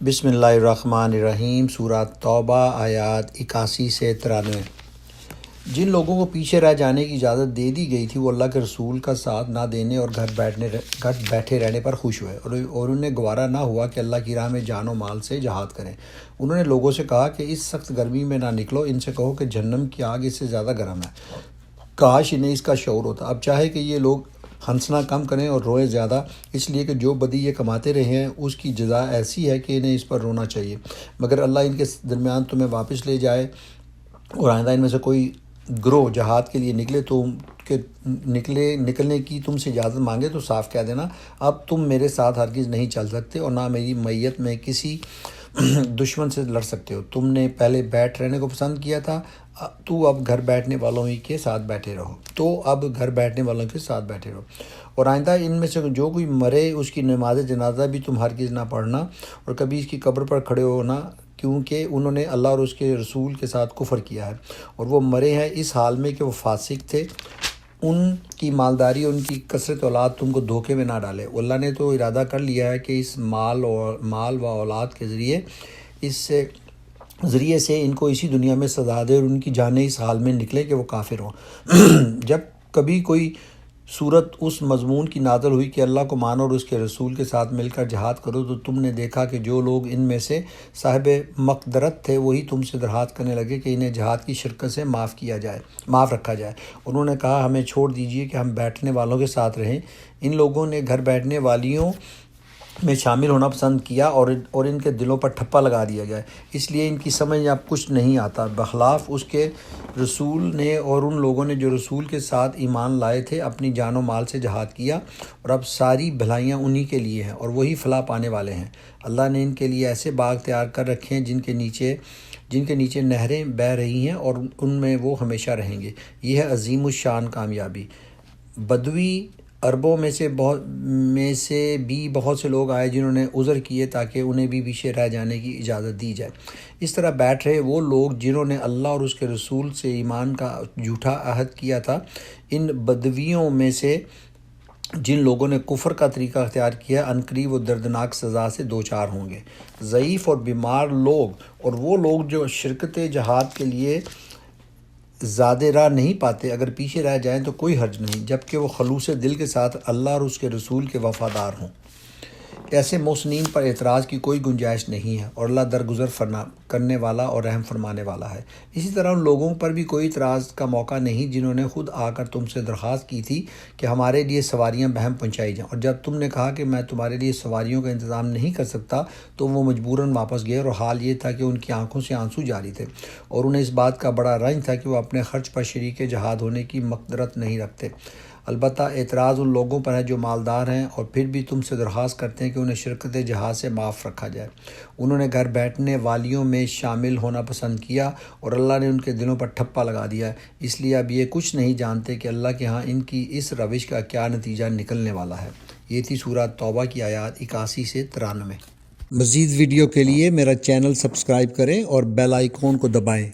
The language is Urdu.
بسم اللہ الرحمن الرحیم۔ سورہ توبہ آیات 81 سے 93۔ جن لوگوں کو پیچھے رہ جانے کی اجازت دے دی گئی تھی وہ اللہ کے رسول کا ساتھ نہ دینے اور گھر بیٹھے رہنے پر خوش ہوئے، اور انہیں گوارا نہ ہوا کہ اللہ کی راہ میں جان و مال سے جہاد کریں۔ انہوں نے لوگوں سے کہا کہ اس سخت گرمی میں نہ نکلو، ان سے کہو کہ جہنم کی آگ اس سے زیادہ گرم ہے، کاش انہیں اس کا شعور ہوتا۔ اب چاہے کہ یہ لوگ ہنسنا کم کریں اور روئیں زیادہ، اس لیے کہ جو بدی یہ کماتے رہے ہیں اس کی جزا ایسی ہے کہ انہیں اس پر رونا چاہیے، مگر اللہ ان کے درمیان تمہیں واپس لے جائے اور آئندہ ان میں سے کوئی گروہ جہاد کے لیے نکلنے کی تم سے اجازت مانگے تو صاف کہہ دینا، اب تم میرے ساتھ ہرگز نہیں چل سکتے اور نہ میری معیت میں کسی دشمن سے لڑ سکتے ہو۔ تم نے پہلے بیٹھ رہنے کو پسند کیا تھا، تو اب گھر بیٹھنے والوں ہی کے ساتھ بیٹھے رہو۔ اور آئندہ ان میں سے جو کوئی مرے اس کی نماز جنازہ بھی تم ہرگز نہ پڑھنا اور کبھی اس کی قبر پر کھڑے ہونا، کیونکہ انہوں نے اللہ اور اس کے رسول کے ساتھ کفر کیا ہے اور وہ مرے ہیں اس حال میں کہ وہ فاسق تھے۔ ان کی مالداری اور ان کی کثرت اولاد تم کو دھوکے میں نہ ڈالے۔ اللہ نے تو ارادہ کر لیا ہے کہ اس مال و اولاد کے ذریعے سے ان کو اسی دنیا میں سزا دے اور ان کی جانیں اس حال میں نکلے کہ وہ کافر ہوں۔ جب کبھی کوئی صورت اس مضمون کی نازل ہوئی کہ اللہ کو مانو اور اس کے رسول کے ساتھ مل کر جہاد کرو، تو تم نے دیکھا کہ جو لوگ ان میں سے صاحب مقدرت تھے وہی تم سے درخواست کرنے لگے کہ انہیں جہاد کی شرکت سے معاف رکھا جائے۔ انہوں نے کہا ہمیں چھوڑ دیجیے کہ ہم بیٹھنے والوں کے ساتھ رہیں۔ ان لوگوں نے گھر بیٹھنے والیوں میں شامل ہونا پسند کیا اور ان کے دلوں پر ٹھپا لگا دیا گیا، اس لیے ان کی سمجھ اب کچھ نہیں آتا، بخلاف اس کے رسول نے اور ان لوگوں نے جو رسول کے ساتھ ایمان لائے تھے اپنی جان و مال سے جہاد کیا، اور اب ساری بھلائیاں انہی کے لیے ہیں اور وہی فلاح پانے والے ہیں۔ اللہ نے ان کے لیے ایسے باغ تیار کر رکھے ہیں جن کے نیچے نہریں بہہ رہی ہیں اور ان میں وہ ہمیشہ رہیں گے۔ یہ ہے عظیم الشان کامیابی۔ بدوی عربوں میں سے بھی بہت سے لوگ آئے جنہوں نے عذر کیے تاکہ انہیں بھی پیچھے رہ جانے کی اجازت دی جائے۔ اس طرح بیٹھ رہے وہ لوگ جنہوں نے اللہ اور اس کے رسول سے ایمان کا جھوٹا عہد کیا تھا۔ ان بدویوں میں سے جن لوگوں نے کفر کا طریقہ اختیار کیا عنقریب وہ دردناک سزا سے دوچار ہوں گے۔ ضعیف اور بیمار لوگ اور وہ لوگ جو شرکت جہاد کے لیے زیادہ راہ نہیں پاتے اگر پیچھے رہ جائیں تو کوئی حرج نہیں، جبکہ وہ خلوص دل کے ساتھ اللہ اور اس کے رسول کے وفادار ہوں۔ ایسے محسنین پر اعتراض کی کوئی گنجائش نہیں ہے اور اللہ درگزر کرنے والا اور رحم فرمانے والا ہے۔ اسی طرح ان لوگوں پر بھی کوئی اعتراض کا موقع نہیں جنہوں نے خود آ کر تم سے درخواست کی تھی کہ ہمارے لیے سواریاں بہم پہنچائی جائیں، اور جب تم نے کہا کہ میں تمہارے لیے سواریوں کا انتظام نہیں کر سکتا تو وہ مجبوراً واپس گئے، اور حال یہ تھا کہ ان کی آنکھوں سے آنسو جاری تھے اور انہیں اس بات کا بڑا رنج تھا کہ وہ اپنے خرچ پر شریک جہاد ہونے کی مقدرت نہیں رکھتے۔ البتہ اعتراض ان لوگوں پر ہے جو مالدار ہیں اور پھر بھی تم سے درخواست کرتے ہیں کہ انہیں شرکت جہاد سے معاف رکھا جائے۔ انہوں نے گھر بیٹھنے والیوں میں شامل ہونا پسند کیا اور اللہ نے ان کے دلوں پر ٹھپا لگا دیا، اس لیے اب یہ کچھ نہیں جانتے کہ اللہ کے ہاں ان کی اس روش کا کیا نتیجہ نکلنے والا ہے۔ یہ تھی سورہ توبہ کی آیات 81 سے 93۔ مزید ویڈیو کے لیے میرا چینل سبسکرائب کریں اور بیل آئیکن کو دبائیں۔